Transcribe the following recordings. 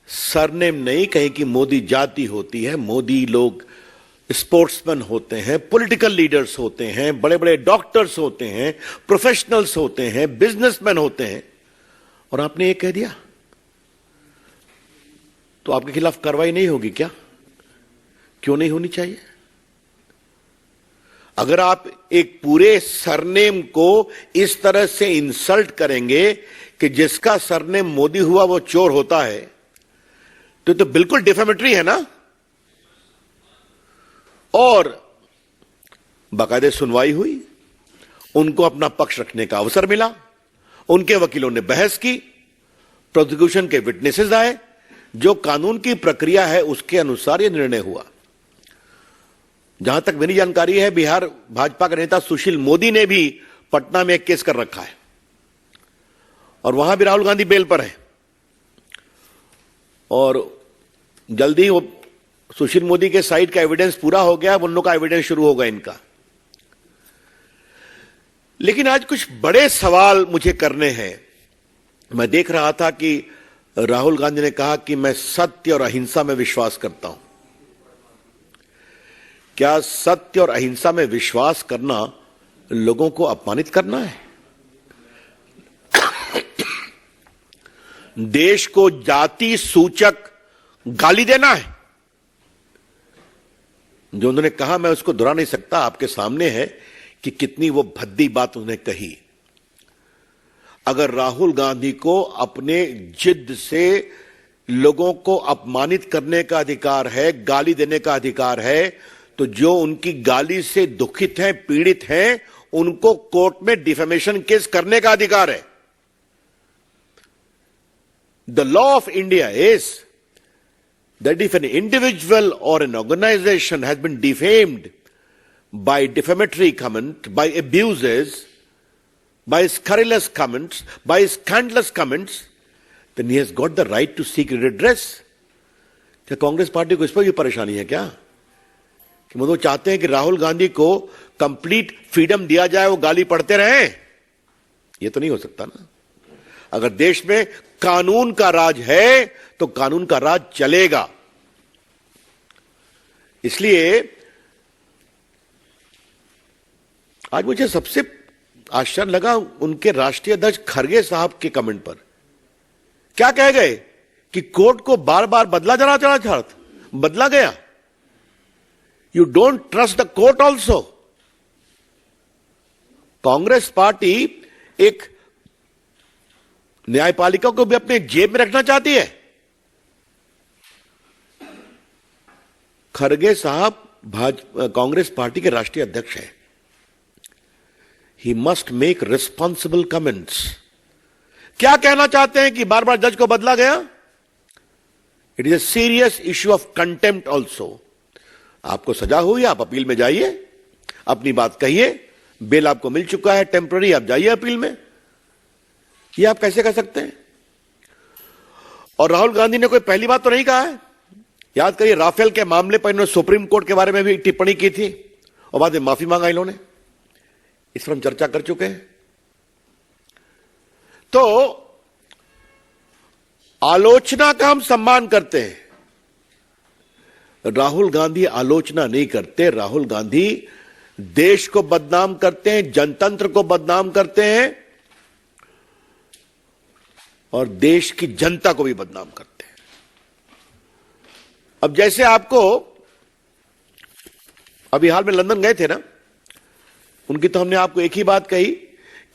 Surname नहीं, कहीं की मोदी जाति होती है। मोदी लोग स्पोर्ट्समैन होते हैं, पॉलिटिकल लीडर्स होते हैं, बड़े बड़े डॉक्टर्स होते हैं, प्रोफेशनल्स होते हैं, बिजनेसमैन होते हैं, और आपने ये कह दिया तो आपके खिलाफ कार्रवाई नहीं होगी क्या? क्यों नहीं होनी चाहिए? अगर आप एक पूरे सरनेम को इस तरह से इंसल्ट करेंगे कि जिसका सरनेम मोदी हुआ वो चोर होता है, तो बिल्कुल डिफेमेटरी है ना। और बाकायदे सुनवाई हुई, उनको अपना पक्ष रखने का अवसर मिला, उनके वकीलों ने बहस की, प्रोसिक्यूशन के विटनेसेस आए, जो कानून की प्रक्रिया है उसके अनुसार यह निर्णय हुआ। जहां तक मेरी जानकारी है, बिहार भाजपा के नेता सुशील मोदी ने भी पटना में एक केस कर रखा है, और वहां भी राहुल गांधी बेल पर है, और जल्दी वो सुशील मोदी के साइड का एविडेंस पूरा हो गया, उन लोगों का एविडेंस शुरू होगा इनका। लेकिन आज कुछ बड़े सवाल मुझे करने हैं। मैं देख रहा था कि राहुल गांधी ने कहा कि मैं सत्य और अहिंसा में विश्वास करता हूं। क्या सत्य और अहिंसा में विश्वास करना लोगों को अपमानित करना है? देश को जाति सूचक गाली देना है? जो उन्होंने कहा मैं उसको दोहरा नहीं सकता, आपके सामने है कि कितनी वो भद्दी बात उन्होंने कही। अगर राहुल गांधी को अपने जिद से लोगों को अपमानित करने का अधिकार है, गाली देने का अधिकार है, तो जो उनकी गाली से दुखित हैं, पीड़ित हैं, उनको कोर्ट में डिफेमेशन केस करने का अधिकार है। The law of India is that if an individual or an organization has been defamed by defamatory comment, by abuses, by scurrilous comments, by scandalous comments, then he has got the right to seek redress. क्या Congress party को इस पर भी परेशानी है क्या कि वो चाहते हैं कि राहुल गांधी को कंप्लीट फ्रीडम दिया जाए, वो गाली पढ़ते रहें? ये तो नहीं हो सकता ना। अगर देश में कानून का राज है तो कानून का राज चलेगा। इसलिए आज मुझे सबसे आश्चर्य लगा उनके राष्ट्रीय अध्यक्ष खरगे साहब के कमेंट पर। क्या कह गए कि कोर्ट को बार बार बदला गया। You don't trust the court also. Congress party एक न्यायपालिका को भी अपने जेब में रखना चाहती है। खरगे साहब कांग्रेस पार्टी के राष्ट्रीय अध्यक्ष हैं। He must make responsible comments. क्या कहना चाहते हैं कि बार बार जज को बदला गया? It is a serious issue of contempt also. आपको सजा हुई, आप अपील में जाइए, अपनी बात कहिए, बेल आपको मिल चुका है टेम्पररी, आप जाइए अपील में। ये आप कैसे कर सकते हैं? और राहुल गांधी ने कोई पहली बात तो नहीं कहा है। याद करिए, राफेल के मामले पर इन्होंने सुप्रीम कोर्ट के बारे में भी टिप्पणी की थी और बाद में माफी मांगा इन्होंने। इस पर हम चर्चा कर चुके हैं। तो आलोचना का हम सम्मान करते हैं, राहुल गांधी आलोचना नहीं करते। राहुल गांधी देश को बदनाम करते हैं, जनतंत्र को बदनाम करते हैं, और देश की जनता को भी बदनाम करते हैं। अब जैसे आपको अभी हाल में लंदन गए थे ना, उनकी तो हमने आपको एक ही बात कही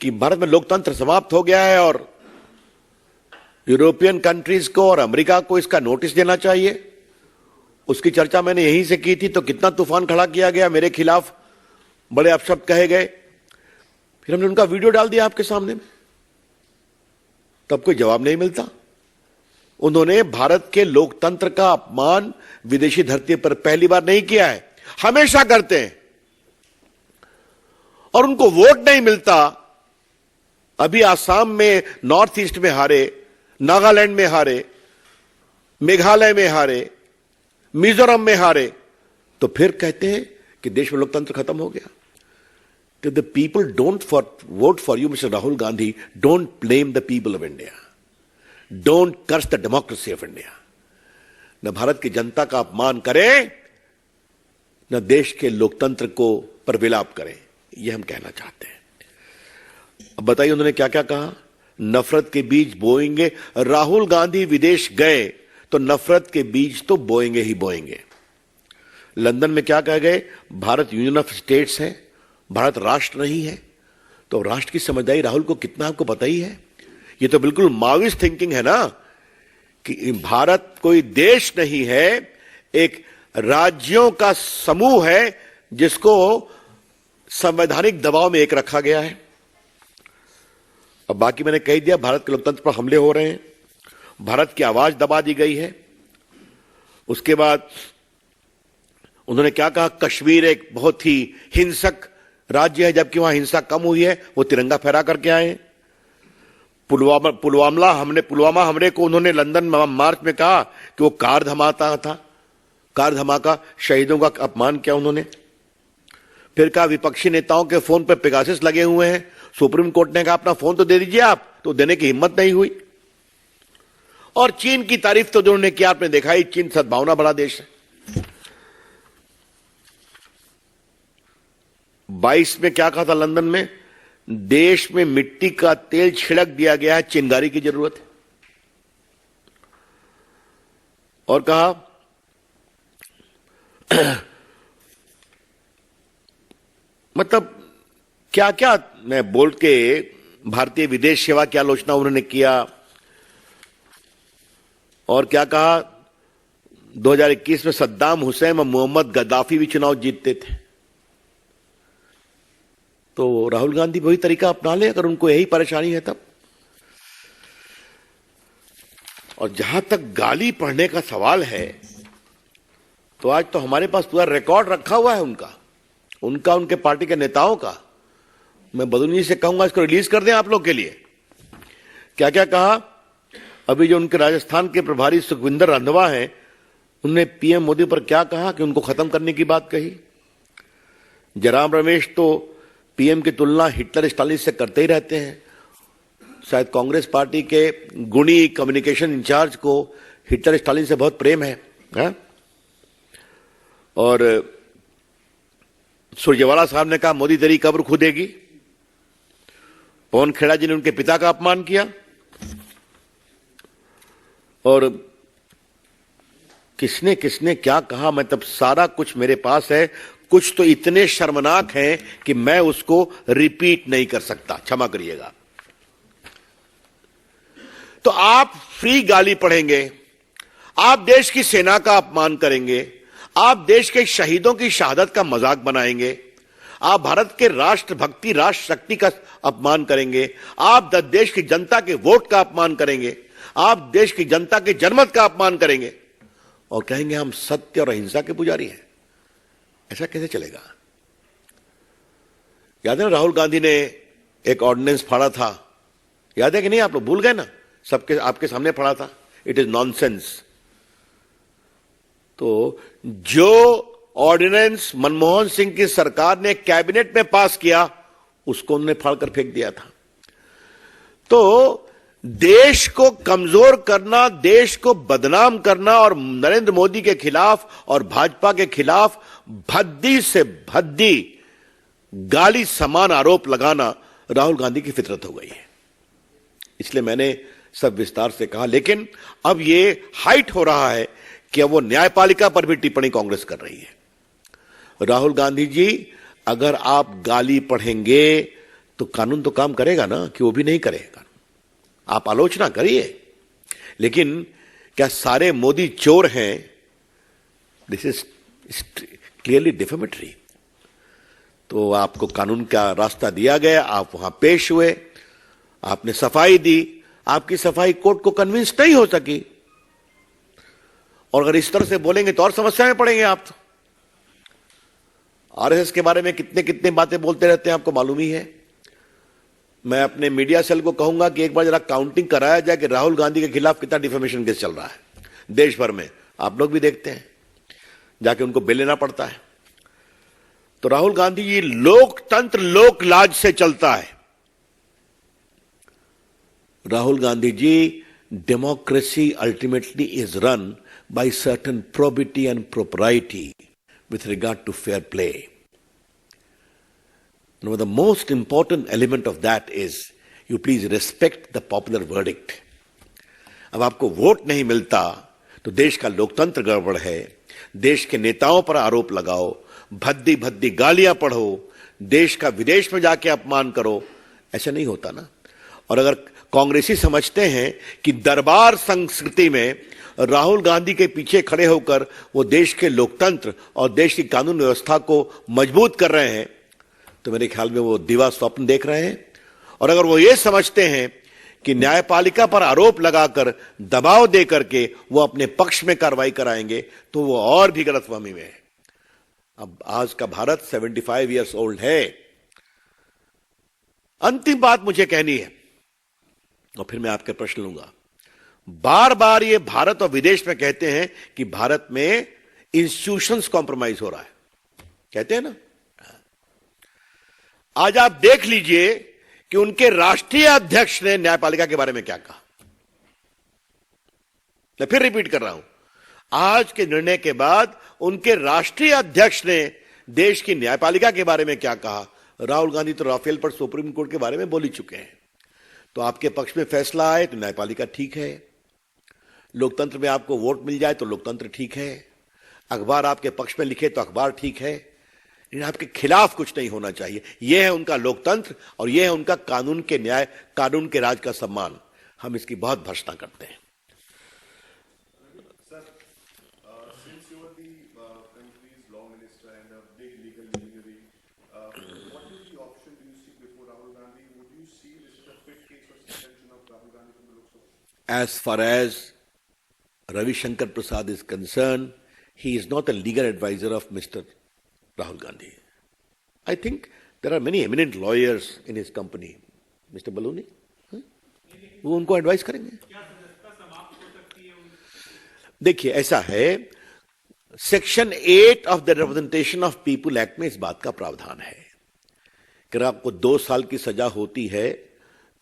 कि भारत में लोकतंत्र समाप्त हो गया है और यूरोपियन कंट्रीज को और अमेरिका को इसका नोटिस देना चाहिए। उसकी चर्चा मैंने यहीं से की थी, तो कितना तूफान खड़ा किया गया, मेरे खिलाफ बड़े अपशब्द कहे गए। फिर हमने उनका वीडियो डाल दिया आपके सामने में, तब कोई जवाब नहीं मिलता। उन्होंने भारत के लोकतंत्र का अपमान विदेशी धरती पर पहली बार नहीं किया है, हमेशा करते हैं, और उनको वोट नहीं मिलता। अभी आसाम में, नॉर्थ ईस्ट में हारे, नागालैंड में हारे, मेघालय में हारे, मिजोरम में हारे, तो फिर कहते हैं कि देश में लोकतंत्र खत्म हो गया। If the people don't vote for you, Mr. Rahul Gandhi, don't blame the people of India. Don't curse the democracy of India. न भारत की जनता का अपमान करें, न देश के लोकतंत्र को पर विलाप करें, यह हम कहना चाहते हैं। अब बताइए उन्होंने क्या क्या कहा। नफरत के बीज बोएंगे। राहुल गांधी विदेश गए तो नफरत के बीज तो बोएंगे ही बोएंगे। लंदन में क्या कह गए, भारत यूनियन ऑफ स्टेट्स है, भारत राष्ट्र नहीं है। तो राष्ट्र की समझदारी राहुल को कितना आपको पता ही है। ये तो बिल्कुल माओइस्ट थिंकिंग है ना, कि भारत कोई देश नहीं है, एक राज्यों का समूह है जिसको संवैधानिक दबाव में एक रखा गया है। अब बाकी मैंने कह दिया, भारत के लोकतंत्र पर हमले हो रहे हैं, भारत की आवाज दबा दी गई है। उसके बाद उन्होंने क्या कहा, कश्मीर एक बहुत ही हिंसक राज्य है, जबकि वहां हिंसा कम हुई है, वो तिरंगा फहरा करके आए हैं। पुलवामा हमले को उन्होंने लंदन मार्च में कहा कि वो कार धमाका था, कार धमाका, शहीदों का अपमान किया उन्होंने। फिर कहा विपक्षी नेताओं के फोन पर पेगासस लगे हुए हैं, सुप्रीम कोर्ट ने कहा अपना फोन तो दे दीजिए आप, तो देने की हिम्मत नहीं हुई। और चीन की तारीफ तो उन्होंने किया, आपने देखा ही, चीन सद्भावना बड़ा देश है। 22 में क्या कहा था लंदन में, देश में मिट्टी का तेल छिड़क दिया गया है, चिंगारी की जरूरत है। और कहा मतलब क्या क्या मैं बोल के भारतीय विदेश सेवा की आलोचना उन्होंने किया। और क्या कहा, 2021 में सद्दाम हुसैन और मोहम्मद गद्दाफी भी चुनाव जीतते थे। तो राहुल गांधी वही तरीका अपना ले अगर उनको यही परेशानी है तब। और जहां तक गाली पढ़ने का सवाल है, तो आज तो हमारे पास पूरा रिकॉर्ड रखा हुआ है उनका उनके पार्टी के नेताओं का। मैं बदूनी से कहूंगा इसको रिलीज कर दें आप लोग के लिए। क्या क्या कहा, अभी जो उनके राजस्थान के प्रभारी सुखविंदर रंधावा हैं, उन्होंने पीएम मोदी पर क्या कहा कि उनको खत्म करने की बात कही। जयराम रमेश तो पीएम की तुलना हिटलर स्टालिन से करते ही रहते हैं। शायद कांग्रेस पार्टी के गुणी कम्युनिकेशन इंचार्ज को हिटलर स्टालिन से बहुत प्रेम है? और सुरजेवाला साहब ने कहा मोदी तेरी कब्र खुदेगी। पवन खेड़ा जी ने उनके पिता का अपमान किया। और किसने किसने क्या कहा, मतलब सारा कुछ मेरे पास है। कुछ तो इतने शर्मनाक हैं कि मैं उसको रिपीट नहीं कर सकता, क्षमा करिएगा। तो आप फ्री गाली पढ़ेंगे, आप देश की सेना का अपमान करेंगे, आप देश के शहीदों की शहादत का मजाक बनाएंगे, आप भारत के राष्ट्रभक्ति राष्ट्र शक्ति का अपमान करेंगे, आप देश की जनता के वोट का अपमान करेंगे, आप देश की जनता के जनमत का अपमान करेंगे और कहेंगे हम सत्य और अहिंसा के पुजारी हैं। ऐसा कैसे चलेगा? याद है ना, राहुल गांधी ने एक ऑर्डिनेंस फाड़ा था, याद है कि नहीं? आप लोग भूल गए ना? सबके आपके सामने फाड़ा था। It is nonsense. तो जो ऑर्डिनेंस मनमोहन सिंह की सरकार ने कैबिनेट में पास किया, उसको उन्होंने फाड़कर फेंक दिया था। तो देश को कमजोर करना, देश को बदनाम करना और नरेंद्र मोदी के खिलाफ और भाजपा के खिलाफ भद्दी से भद्दी गाली समान आरोप लगाना राहुल गांधी की फितरत हो गई है। इसलिए मैंने सब विस्तार से कहा। लेकिन अब ये हाइट हो रहा है कि अब वो न्यायपालिका पर भी टिप्पणी कांग्रेस कर रही है। राहुल गांधी जी, अगर आप गाली पढ़ेंगे तो कानून तो काम करेगा ना, कि वो भी नहीं करेगा। आप आलोचना करिए, लेकिन क्या सारे मोदी चोर हैं? This is clearly defamatory. तो आपको कानून का रास्ता दिया गया, आप वहां पेश हुए, आपने सफाई दी, आपकी सफाई कोर्ट को कन्विंस नहीं हो सकी। और अगर इस तरह से बोलेंगे तो और समस्या में पड़ेंगे आप। तो आरएसएस के बारे में कितने कितने बातें बोलते रहते हैं, आपको मालूम ही है। मैं अपने मीडिया सेल को कहूंगा कि एक बार जरा काउंटिंग कराया जाए कि राहुल गांधी के खिलाफ कितना डिफेमेशन केस चल रहा है देश भर में। आप लोग भी देखते हैं, जाके उनको बिल लेना पड़ता है। तो राहुल गांधी जी, लोकतंत्र लोक लाज से चलता है। Rahul Gandhi ji, democracy ultimately is run by certain probity and propriety with regard to fair play. Now, the most important element of that is you please respect the popular verdict. अब आपको वोट नहीं मिलता तो देश का लोकतंत्र गड़बड़ है, देश के नेताओं पर आरोप लगाओ, भद्दी भद्दी गालियां पढ़ो, देश का विदेश में जाके अपमान करो, ऐसा नहीं होता ना। और अगर कांग्रेसी समझते हैं कि दरबार संस्कृति में राहुल गांधी के पीछे खड़े होकर वो देश के लोकतंत्र और देश की कानून व्यवस्था को मजबूत कर रहे हैं, तो मेरे ख्याल में वो दिवा स्वप्न देख रहे हैं। और अगर वो ये समझते हैं कि न्यायपालिका पर आरोप लगाकर दबाव दे करके वो अपने पक्ष में कार्रवाई कराएंगे, तो वो और भी गलतफहमी में है। अब आज का भारत 75 इयर्स ओल्ड है। अंतिम बात मुझे कहनी है और फिर मैं आपके प्रश्न लूंगा। बार बार ये भारत और विदेश में कहते हैं कि भारत में इंस्टीट्यूशंस कॉम्प्रोमाइज हो रहा है, कहते हैं ना। आज आप देख लीजिए कि उनके राष्ट्रीय अध्यक्ष ने न्यायपालिका के बारे में क्या कहा। मैं फिर रिपीट कर रहा हूं, आज के निर्णय के बाद उनके राष्ट्रीय अध्यक्ष ने देश की न्यायपालिका के बारे में क्या कहा। राहुल गांधी तो राफेल पर सुप्रीम कोर्ट के बारे में बोल ही चुके हैं। तो आपके पक्ष में फैसला आए तो न्यायपालिका ठीक है, लोकतंत्र में आपको वोट मिल जाए तो लोकतंत्र ठीक है, अखबार आपके पक्ष में लिखे तो अखबार ठीक है, लेकिन आपके खिलाफ कुछ नहीं होना चाहिए। यह है उनका लोकतंत्र और यह है उनका कानून के न्याय, कानून के राज का सम्मान। हम इसकी बहुत भर्त्सना करते हैं। As far as Ravi Shankar Prasad is concerned, he is not a legal advisor of Mr. Rahul Gandhi. I think there are many eminent lawyers in his company. Mr. Baloni, वो उनको एडवाइस करेंगे। देखिए ऐसा है, section 8 of the representation of people act में इस बात का प्रावधान है कि अगर आपको 2 साल की सजा होती है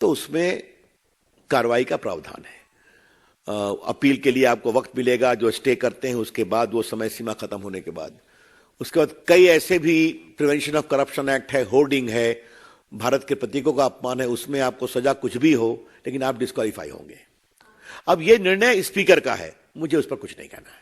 तो उसमें कार्रवाई का प्रावधान है। अपील के लिए आपको वक्त मिलेगा, जो स्टे करते हैं उसके बाद वो समय सीमा खत्म होने के बाद। उसके बाद कई ऐसे भी प्रिवेंशन ऑफ करप्शन एक्ट है, होर्डिंग है, भारत के प्रतीकों का अपमान है, उसमें आपको सजा कुछ भी हो लेकिन आप डिस्क्वालीफाई होंगे। अब ये निर्णय स्पीकर का है, मुझे उस पर कुछ नहीं कहना है।